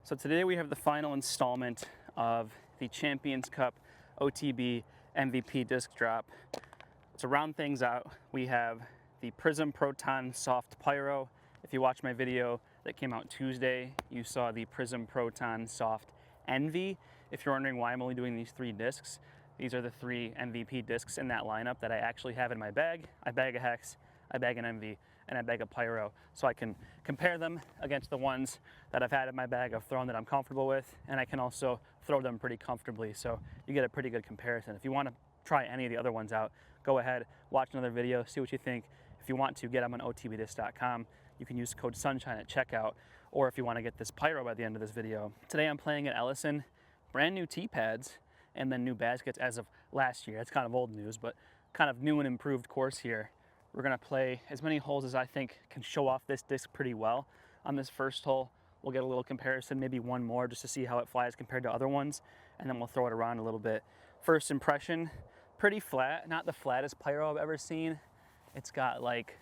So today we have the final installment of the Champions Cup OTB MVP disc drop. To round things out, we have the Prism Proton Soft Pyro. If you watch my video that came out Tuesday, you saw the Prism Proton Soft Envy. If you're wondering why I'm only doing these 3 discs, these are the 3 MVP discs in that lineup that I actually have in my bag. I bag a Hex, I bag an Envy, and I bag a Pyro, so I can compare them against the ones that I've had in my bag, I've thrown that I'm comfortable with, and I can also throw them pretty comfortably, so you get a pretty good comparison. If you want to try any of the other ones out, go ahead, watch another video, see what you think. If you want to, get them on otbdisc.com. You can use code SUNSHINE at checkout, or if you want to get this Pyro by the end of this video. Today I'm playing at Ellison, brand new tee pads, and then new baskets as of last year. It's kind of old news, but kind of new and improved course here. We're gonna play as many holes as I think can show off this disc pretty well. On this first hole, we'll get a little comparison, maybe one more just to see how it flies compared to other ones, and then we'll throw it around a little bit. First impression, pretty flat, not the flattest Pyro I've ever seen. It's got like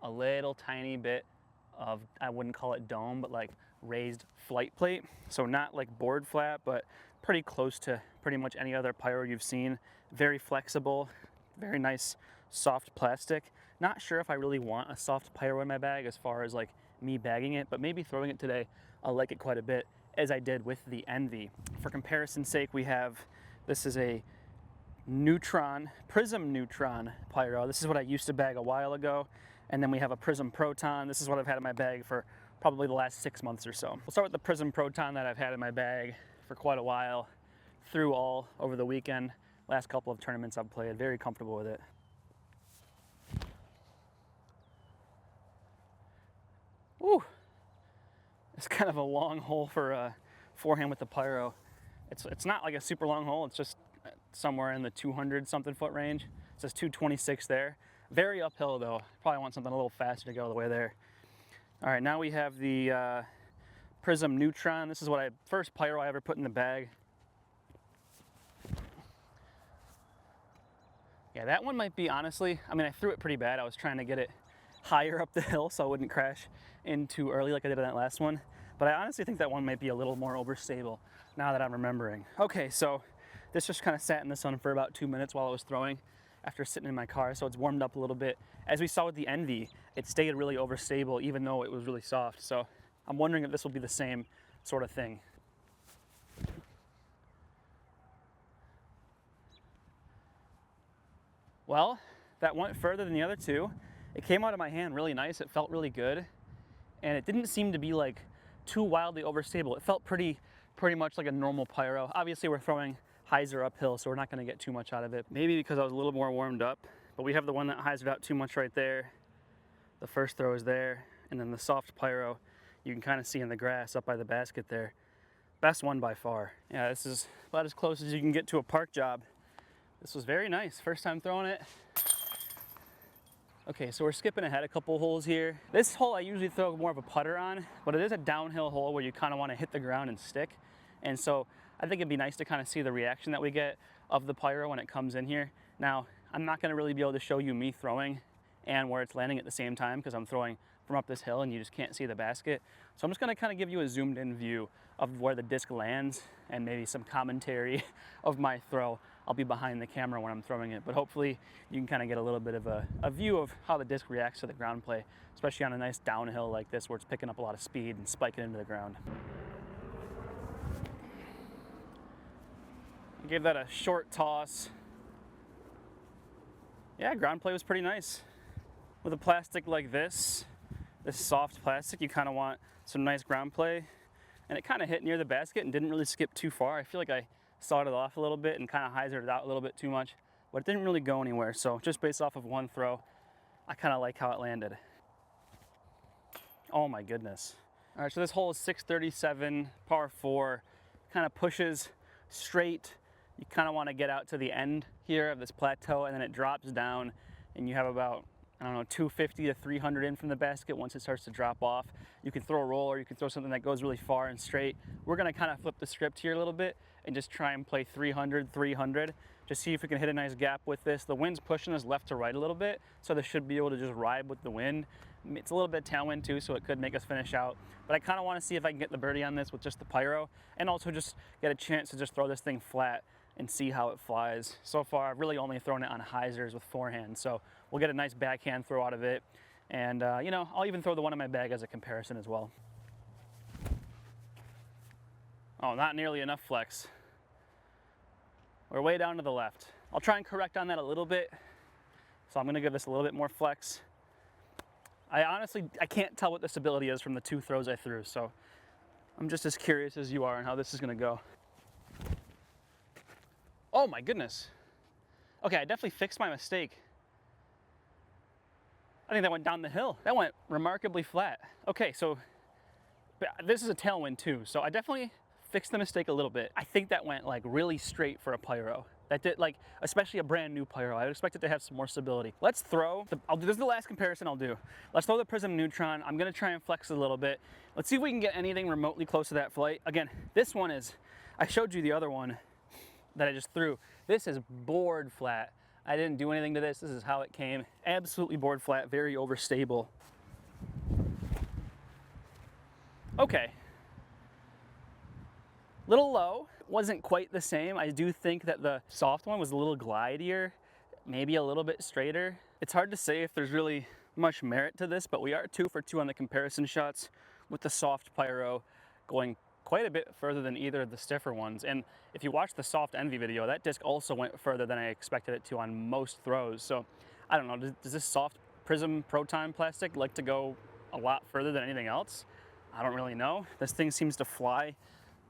a little tiny bit of, I wouldn't call it dome, but like raised flight plate. So not like board flat, but pretty close to pretty much any other Pyro you've seen. Very flexible, very nice soft plastic. Not sure if I really want a soft Pyro in my bag as far as like me bagging it, but maybe throwing it today, I'll like it quite a bit, as I did with the Envy. For comparison's sake, we have, this is a Neutron, Prism Neutron Pyro. This is what I used to bag a while ago. And then we have a Prism Proton. This is what I've had in my bag for probably the last 6 months or so. We'll start with the Prism Proton that I've had in my bag for quite a while, through all over the weekend. Last couple of tournaments I've played, very comfortable with it. Woo! It's kind of a long hole for a forehand with the Pyro. It's not like a super long hole, it's just somewhere in the 200 something foot range. It says 226 there. Very uphill though. Probably want something a little faster to go all the way there. All right, now we have the Prism Neutron. This is what first Pyro I ever put in the bag. Yeah, that one might be, honestly, I mean, I threw it pretty bad. I was trying to get it higher up the hill so I wouldn't crash in too early like I did on that last one. But I honestly think that one might be a little more overstable now that I'm remembering. Okay, so this just kind of sat in the sun for about 2 minutes while I was throwing after sitting in my car, so it's warmed up a little bit. As we saw with the Envy, it stayed really overstable even though it was really soft. So I'm wondering if this will be the same sort of thing. Well, that went further than the other two. It came out of my hand really nice. It felt really good. And it didn't seem to be like too wildly overstable. It felt pretty much like a normal Pyro. Obviously we're throwing hyzer uphill, so we're not gonna get too much out of it. Maybe because I was a little more warmed up, but we have the one that hyzered out too much right there. The first throw is there. And then the soft Pyro, you can kind of see in the grass up by the basket there. Best one by far. Yeah, this is about as close as you can get to a park job. This was very nice, first time throwing it. Okay, so we're skipping ahead a couple holes here. This hole I usually throw more of a putter on, but it is a downhill hole where you kind of want to hit the ground and stick. And so I think it'd be nice to kind of see the reaction that we get of the Pyro when it comes in here. Now, I'm not gonna really be able to show you me throwing and where it's landing at the same time because I'm throwing from up this hill and you just can't see the basket. So I'm just gonna kind of give you a zoomed in view of where the disc lands and maybe some commentary of my throw. I'll be behind the camera when I'm throwing it, but hopefully you can kind of get a little bit of a view of how the disc reacts to the ground play, especially on a nice downhill like this where it's picking up a lot of speed and spiking into the ground. I gave that a short toss. Yeah, ground play was pretty nice. With a plastic like this soft plastic, you kind of want some nice ground play. And it kind of hit near the basket and didn't really skip too far. I feel like I sawed it off a little bit and kind of hyzered it out a little bit too much, but it didn't really go anywhere. So just based off of one throw, I kind of like how it landed. Oh my goodness. All right, so this hole is 637, par 4, kind of pushes straight. You kind of want to get out to the end here of this plateau and then it drops down and you have about, I don't know, 250 to 300 in from the basket once it starts to drop off. You can throw a roll or you can throw something that goes really far and straight. We're gonna kind of flip the script here a little bit and just try and play 300, 300. Just see if we can hit a nice gap with this. The wind's pushing us left to right a little bit, so this should be able to just ride with the wind. It's a little bit of tailwind too, so it could make us finish out. But I kind of want to see if I can get the birdie on this with just the Pyro, and also just get a chance to just throw this thing flat and see how it flies. So far, I've really only thrown it on hyzers with forehand, so we'll get a nice backhand throw out of it. And you know, I'll even throw the one in my bag as a comparison as well. Oh, not nearly enough flex. We're way down to the left. I'll try and correct on that a little bit. So I'm gonna give this a little bit more flex. I can't tell what the stability is from the 2 throws I threw, so I'm just as curious as you are on how this is gonna go. Oh my goodness. Okay, I definitely fixed my mistake. I think that went down the hill. That went remarkably flat. Okay, so this is a tailwind too, so I definitely fixed the mistake a little bit. I think that went like really straight for a Pyro. That did, like, especially a brand new Pyro. I would expect it to have some more stability. Let's throw, this is the last comparison I'll do. Let's throw the Prism Neutron. I'm gonna try and flex it a little bit. Let's see if we can get anything remotely close to that flight. Again, this one is, I showed you the other one that I just threw. This is board flat. I didn't do anything to this. This is how it came. Absolutely board flat, very overstable. Okay. Little low, wasn't quite the same. I do think that the soft one was a little glidier, maybe a little bit straighter. It's hard to say if there's really much merit to this, but we are 2 for 2 on the comparison shots with the soft Pyro going quite a bit further than either of the stiffer ones. And if you watch the soft Envy video, that disc also went further than I expected it to on most throws. So I don't know, does this soft Prism Proton plastic like to go a lot further than anything else? I don't really know. This thing seems to fly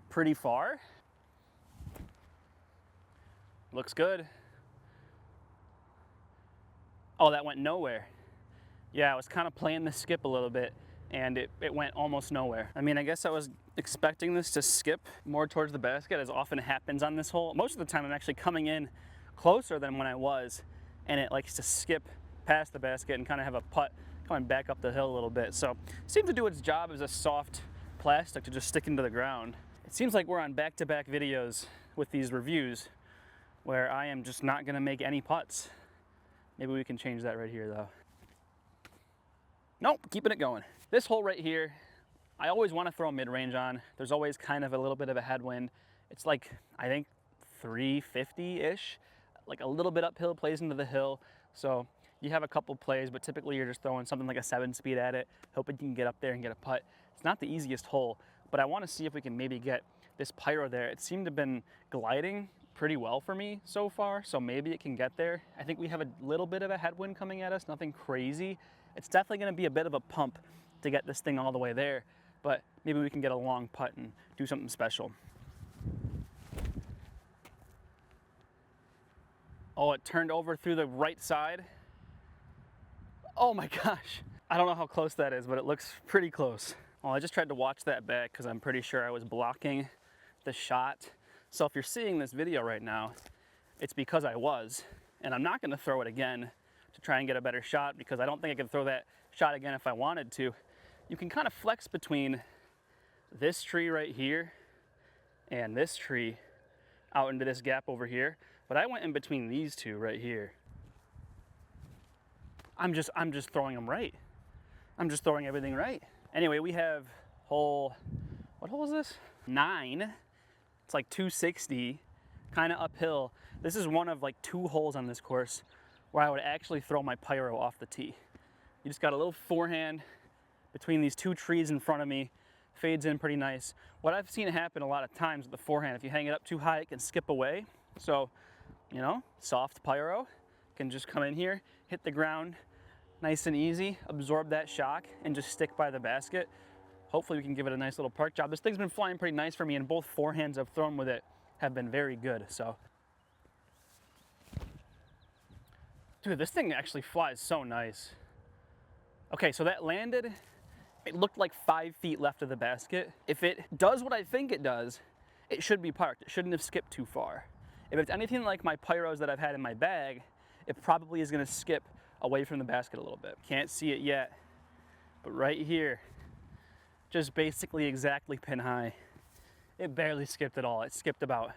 pretty far. Looks good. Oh, that went nowhere. Yeah, I was kind of playing the skip a little bit and it went almost nowhere. I mean, I guess I was expecting this to skip more towards the basket, as often happens on this hole. Most of the time I'm actually coming in closer than when I was, and it likes to skip past the basket and kind of have a putt coming back up the hill a little bit. So it seems to do its job as a soft plastic to just stick into the ground. It seems like we're on back-to-back videos with these reviews where I am just not gonna make any putts. Maybe we can change that right here though. Nope, keeping it going. This hole right here, I always want to throw mid-range on. There's always kind of a little bit of a headwind. It's like, I think 350-ish, like a little bit uphill, plays into the hill. So you have a couple plays, but typically you're just throwing something like a 7-speed at it, hoping you can get up there and get a putt. It's not the easiest hole, but I want to see if we can maybe get this Pyro there. It seemed to have been gliding pretty well for me so far, so maybe it can get there. I think we have a little bit of a headwind coming at us, nothing crazy. It's definitely going to be a bit of a pump to get this thing all the way there, but maybe we can get a long putt and do something special. Oh, it turned over through the right side. Oh my gosh. I don't know how close that is, but it looks pretty close. Well, I just tried to watch that back because I'm pretty sure I was blocking the shot. So if you're seeing this video right now, it's because I was, and I'm not going to throw it again to try and get a better shot, because I don't think I could throw that shot again if I wanted to. You can kind of flex between this tree right here and this tree out into this gap over here, but I went in between these two right here. I'm just throwing them right. I'm just throwing everything right. Anyway, we have hole, what hole is this? 9. It's like 260, kind of uphill. This is one of like 2 holes on this course where I would actually throw my Pyro off the tee. You just got a little forehand between these 2 trees in front of me, fades in pretty nice. What I've seen happen a lot of times with the forehand, if you hang it up too high, it can skip away. So, you know, soft Pyro can just come in here, hit the ground nice and easy, absorb that shock, and just stick by the basket. Hopefully we can give it a nice little park job. This thing's been flying pretty nice for me, and both forehands I've thrown with it have been very good, so. Dude, this thing actually flies so nice. Okay, so that landed, it looked like 5 feet left of the basket. If it does what I think it does, it should be parked. It shouldn't have skipped too far. If it's anything like my Pyros that I've had in my bag, it probably is gonna skip away from the basket a little bit. Can't see it yet, but right here, just basically exactly pin high. It barely skipped at all. It skipped about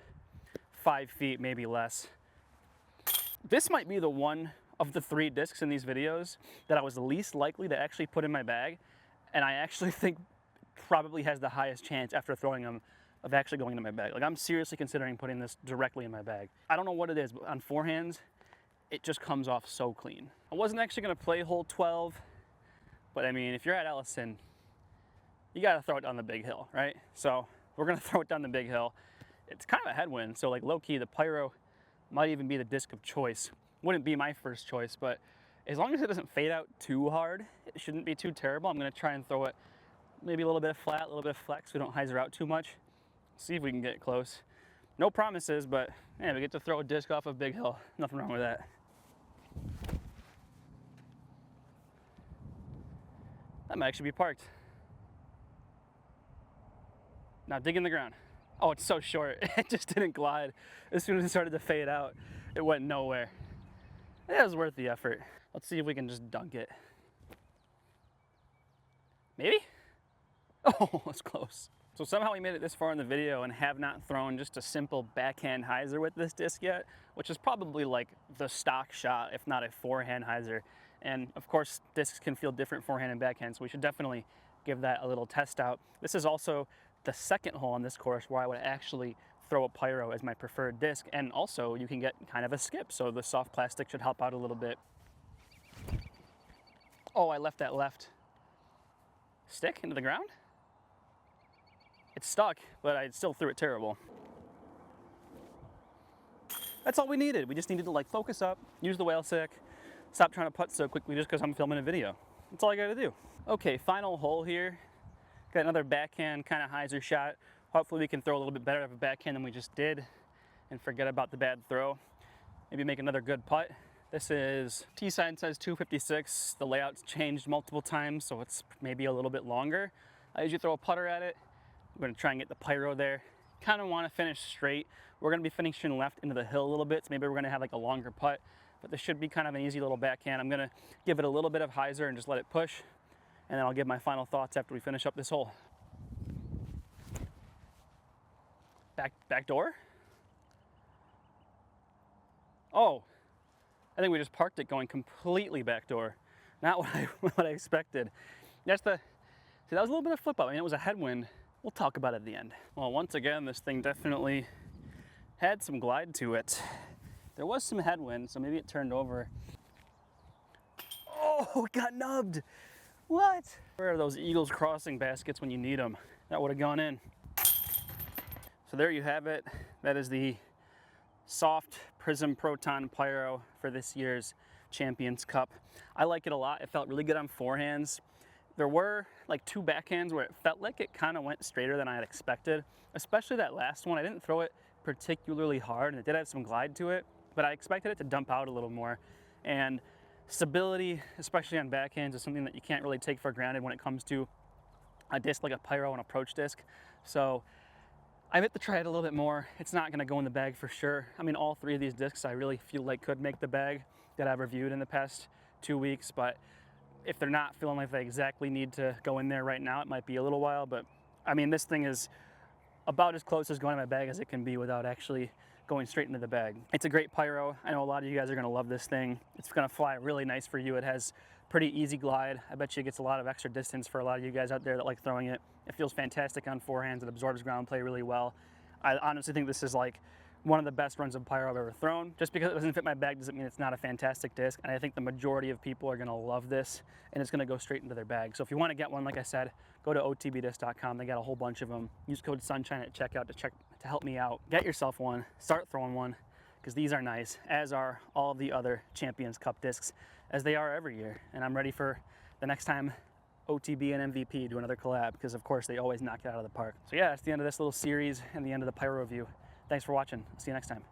5 feet, maybe less. This might be the one of the 3 discs in these videos that I was the least likely to actually put in my bag, and I actually think probably has the highest chance after throwing them of actually going into my bag. Like, I'm seriously considering putting this directly in my bag. I don't know what it is, but on forehands, it just comes off so clean. I wasn't actually gonna play hole 12, but I mean, if you're at Ellison, you gotta throw it down the big hill, right? So we're gonna throw it down the big hill. It's kind of a headwind, so like low-key, the Pyro might even be the disc of choice. Wouldn't be my first choice, but as long as it doesn't fade out too hard, it shouldn't be too terrible. I'm gonna try and throw it maybe a little bit of flat, a little bit of flex, so we don't hyzer out too much. See if we can get close. No promises, but man, we get to throw a disc off a big hill. Nothing wrong with that. That might actually be parked. Now dig in the ground. Oh, it's so short. It just didn't glide. As soon as it started to fade out, it went nowhere. It was worth the effort. Let's see if we can just dunk it. Maybe? Oh, it's close. So somehow we made it this far in the video and have not thrown just a simple backhand hyzer with this disc yet, which is probably like the stock shot, if not a forehand hyzer. And of course, discs can feel different forehand and backhand, so we should definitely give that a little test out. This is also the second hole on this course where I would actually throw a Pyro as my preferred disc, and also you can get kind of a skip, so the soft plastic should help out a little bit. Oh, I left that left stick into the ground? It's stuck, but I still threw it terrible. That's all we needed. We just needed to like focus up, use the whale stick, stop trying to putt so quickly just because I'm filming a video. That's all I gotta do. Okay, final hole here. Got another backhand kind of hyzer shot. Hopefully we can throw a little bit better of a backhand than we just did and forget about the bad throw. Maybe make another good putt. This is, tee sign says 256. The layout's changed multiple times, so it's maybe a little bit longer. I usually throw a putter at it. I'm gonna try and get the Pyro there. Kind of want to finish straight. We're gonna be finishing left into the hill a little bit, so maybe we're gonna have like a longer putt, but this should be kind of an easy little backhand. I'm gonna give it a little bit of hyzer and just let it push, and then I'll give my final thoughts after we finish up this hole. Back door? Oh, I think we just parked it going completely back door. Not what I expected. See, that was a little bit of flip up. I mean, it was a headwind. We'll talk about it at the end. Well, once again, this thing definitely had some glide to it. There was some headwind, so maybe it turned over. Oh, it got nubbed. What? Where are those Eagles crossing baskets when you need them? That would have gone in. So there you have it. That is the soft Prism Proton Pyro for this year's Champions Cup. I like it a lot. It felt really good on forehands. There were like 2 backhands where it felt like it kind of went straighter than I had expected, especially that last one. I didn't throw it particularly hard and it did have some glide to it, but I expected it to dump out a little more. And stability, especially on backhands, is something that you can't really take for granted when it comes to a disc like a Pyro and approach disc. So I meant to try it a little bit more. It's not gonna go in the bag for sure. I mean, all 3 of these discs I really feel like could make the bag that I've reviewed in the past 2 weeks, but if they're not feeling like they exactly need to go in there right now, it might be a little while. But I mean, this thing is about as close as going in my bag as it can be without actually going straight into the bag. It's a great Pyro. I know a lot of you guys are gonna love this thing. It's gonna fly really nice for you. It has pretty easy glide. I bet you it gets a lot of extra distance for a lot of you guys out there that like throwing it. It feels fantastic on forehands. It absorbs ground play really well. I honestly think this is like one of the best runs of Pyro I've ever thrown. Just because it doesn't fit my bag doesn't mean it's not a fantastic disc, and I think the majority of people are gonna love this, and it's gonna go straight into their bag. So if you wanna get one, like I said, go to otbdisc.com. They got a whole bunch of them. Use code Sunshine at checkout to help me out. Get yourself one, start throwing one, because these are nice, as are all of the other Champions Cup discs, as they are every year. And I'm ready for the next time OTB and MVP do another collab, because of course they always knock it out of the park. So yeah, that's the end of this little series and the end of the Pyro review. Thanks for watching. See you next time.